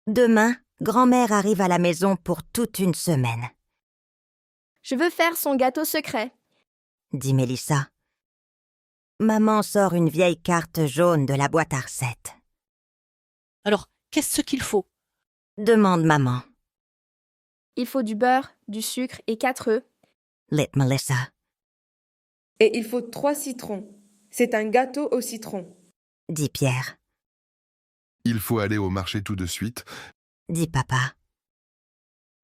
Demain, grand-mère arrive à la maison pour toute une semaine, Je veux faire son gâteau secret. dit Mélissa. Maman sort une vieille carte jaune de la boîte à recettes. Alors, qu'est-ce qu'il faut? Demande maman, Il faut du beurre, du sucre et 4 œufs. lit Melissa, Et il faut 3 citrons. C'est un gâteau au citron. dit Pierre, Il faut aller au marché tout de suite. dit papa.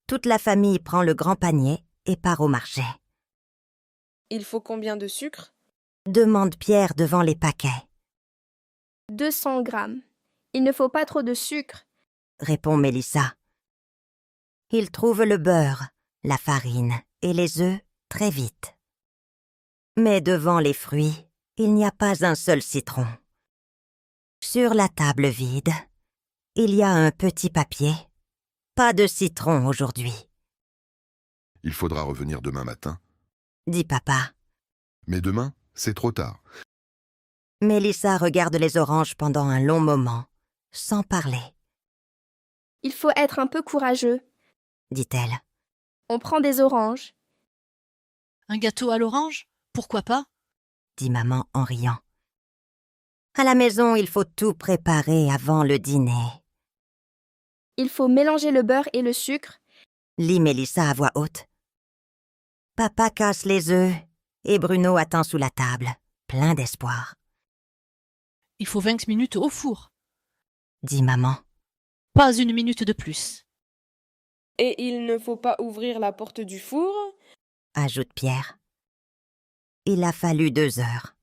Toute la famille prend le grand panier et part au marché. Il faut combien de sucre? Demande Pierre devant les paquets, 200 grammes. Il ne faut pas trop de sucre. répond Mélissa. Il trouve le beurre, la farine et les œufs très vite. Mais devant les fruits, il n'y a pas un seul citron. Sur la table vide, il y a un petit papier. Pas de citron aujourd'hui, Il faudra revenir demain matin. dit papa. Mais demain, c'est trop tard. Mélissa regarde les oranges pendant un long moment, sans parler, Il faut être un peu courageux. dit-elle. On prend des oranges. Un gâteau à l'orange? Pourquoi pas? Dit maman en riant. À la maison, il faut tout préparer avant le dîner, Il faut mélanger le beurre et le sucre. lit Mélissa à voix haute. Papa casse les œufs et Bruno attend sous la table, plein d'espoir, Il faut 20 minutes au four. dit maman. Pas une minute de plus. Et il ne faut pas ouvrir la porte du four? Ajoute Pierre. Il a fallu 2 heures,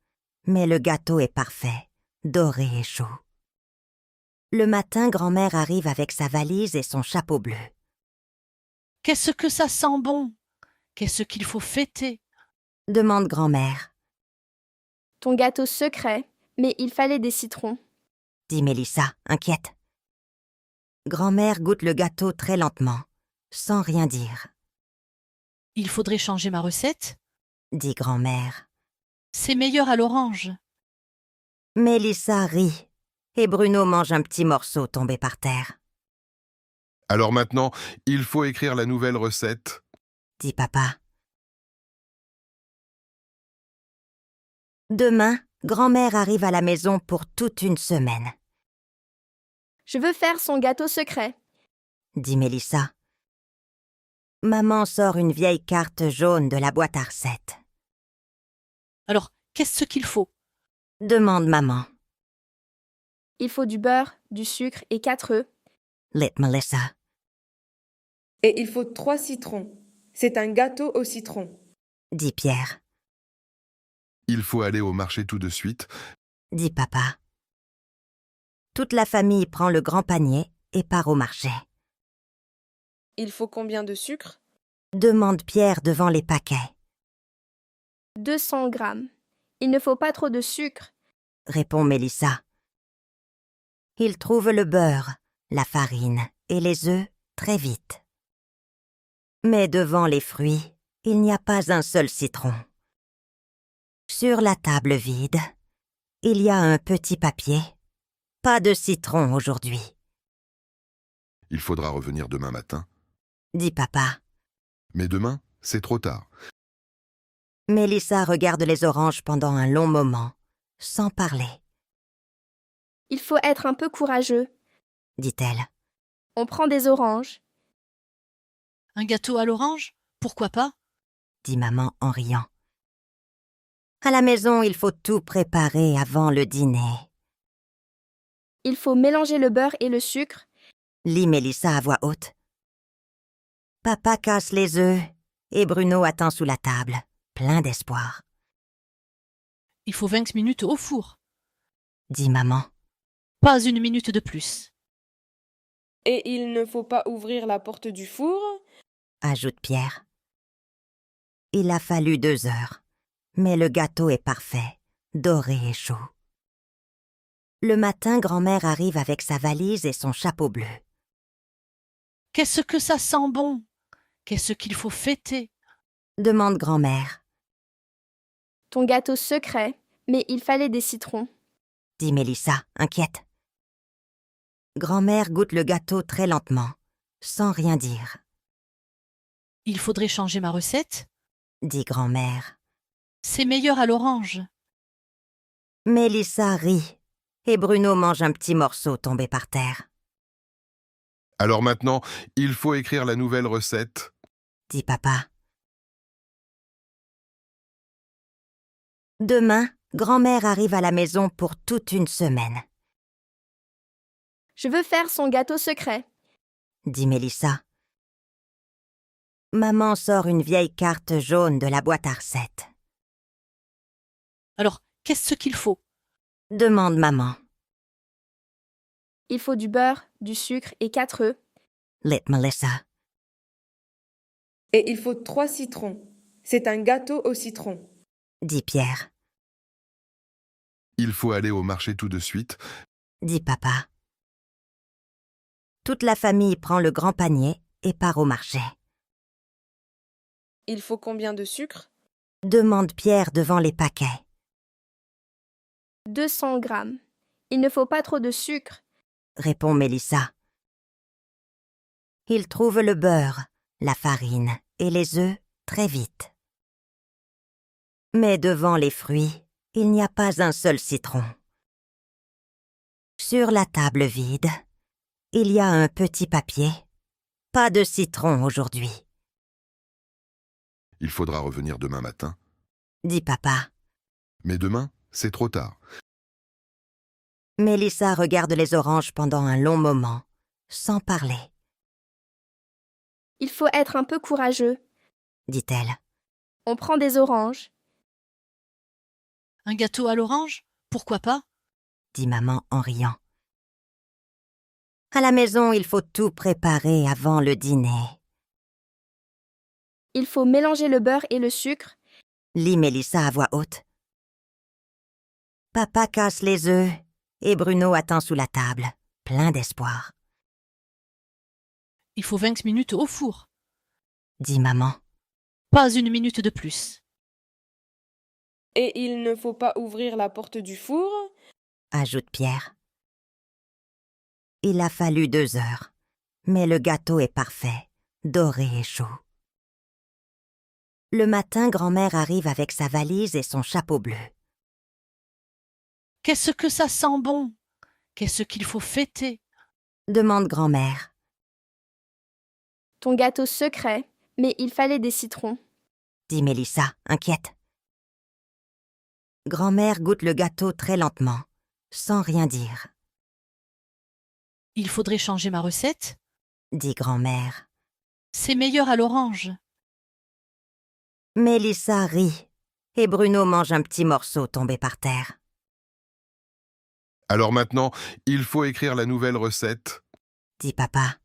mais le gâteau est parfait, doré et chaud. Le matin, grand-mère arrive avec sa valise et son chapeau bleu. Qu'est-ce que ça sent bon? Qu'est-ce qu'il faut fêter? Demande grand-mère, Ton gâteau secret, mais il fallait des citrons. dit Mélissa, inquiète. Grand-mère goûte le gâteau très lentement, sans rien dire, Il faudrait changer ma recette? dit grand-mère. C'est meilleur à l'orange. Mélissa rit, et Bruno mange un petit morceau tombé par terre, Alors maintenant, il faut écrire la nouvelle recette. dit papa. Demain, grand-mère arrive à la maison pour toute une semaine, Je veux faire son gâteau secret. dit Mélissa. Maman sort une vieille carte jaune de la boîte à recettes. Alors, qu'est-ce qu'il faut? Demande maman, Il faut du beurre, du sucre et 4 œufs. lit Melissa, Et il faut 3 citrons. C'est un gâteau au citron. dit Pierre, Il faut aller au marché tout de suite. dit papa. Toute la famille prend le grand panier et part au marché. Il faut combien de sucre? Demande Pierre devant les paquets, 200 grammes. Il ne faut pas trop de sucre. répond Mélissa. Il trouve le beurre, la farine et les œufs très vite. Mais devant les fruits, il n'y a pas un seul citron. Sur la table vide, il y a un petit papier. Pas de citron aujourd'hui, Il faudra revenir demain matin. dit papa. Mais demain, c'est trop tard. Mélissa regarde les oranges pendant un long moment, sans parler, Il faut être un peu courageux. dit-elle. On prend des oranges. Un gâteau à l'orange? Pourquoi pas? Dit maman en riant. À la maison, il faut tout préparer avant le dîner, Il faut mélanger le beurre et le sucre. lit Mélissa à voix haute. Papa casse les œufs et Bruno attend sous la table, plein d'espoir, Il faut 20 minutes au four. dit maman. Pas une minute de plus. Et il ne faut pas ouvrir la porte du four? Ajoute Pierre. Il a fallu 2 heures, mais le gâteau est parfait, doré et chaud. Le matin, grand-mère arrive avec sa valise et son chapeau bleu. Qu'est-ce que ça sent bon? Qu'est-ce qu'il faut fêter? Demande grand-mère, Ton gâteau secret, mais il fallait des citrons. dit Mélissa, inquiète. Grand-mère goûte le gâteau très lentement, sans rien dire. Il faudrait changer ma recette. Dit grand-mère. C'est meilleur à l'orange. Mélissa rit, et Bruno mange un petit morceau tombé par terre. Alors maintenant, il faut écrire la nouvelle recette. Dit papa. Demain, grand-mère arrive à la maison pour toute une semaine, Je veux faire son gâteau secret. dit Mélissa. Maman sort une vieille carte jaune de la boîte à recettes. Alors, qu'est-ce qu'il faut? Demande maman. Il faut du beurre, du sucre et 4 œufs. Lit Melissa. Et il faut 3 citrons. C'est un gâteau au citron. Dit Pierre. Il faut aller au marché tout de suite. Dit papa. Toute la famille prend le grand panier et part au marché. Il faut combien de sucre? Demande Pierre devant les paquets. 200 grammes. Il ne faut pas trop de sucre. Répond Mélissa. Il trouve le beurre, la farine et les œufs très vite. Mais devant les fruits, il n'y a pas un seul citron. Sur la table vide, il y a un petit papier. Pas de citron aujourd'hui, Il faudra revenir demain matin. dit papa. Mais demain, c'est trop tard. Mélissa regarde les oranges pendant un long moment, sans parler, Il faut être un peu courageux. dit-elle. On prend des oranges. Un gâteau à l'orange? Pourquoi pas? Dit maman en riant. À la maison, il faut tout préparer avant le dîner, Il faut mélanger le beurre et le sucre. lit Mélissa à voix haute. Papa casse les œufs et Bruno attend sous la table, plein d'espoir, Il faut 20 minutes au four. dit maman. Pas une minute de plus. Et il ne faut pas ouvrir la porte du four? Ajoute Pierre. Il a fallu 2 heures, mais le gâteau est parfait, doré et chaud. Le matin, grand-mère arrive avec sa valise et son chapeau bleu. Qu'est-ce que ça sent bon? Qu'est-ce qu'il faut fêter? Demande grand-mère. Ton gâteau secret, mais il fallait des citrons. Dit Mélissa, inquiète. Grand-mère goûte le gâteau très lentement, sans rien dire, Il faudrait changer ma recette. dit grand-mère. C'est meilleur à l'orange. Mélissa rit, et Bruno mange un petit morceau tombé par terre. Alors maintenant, il faut écrire la nouvelle recette. Dit papa.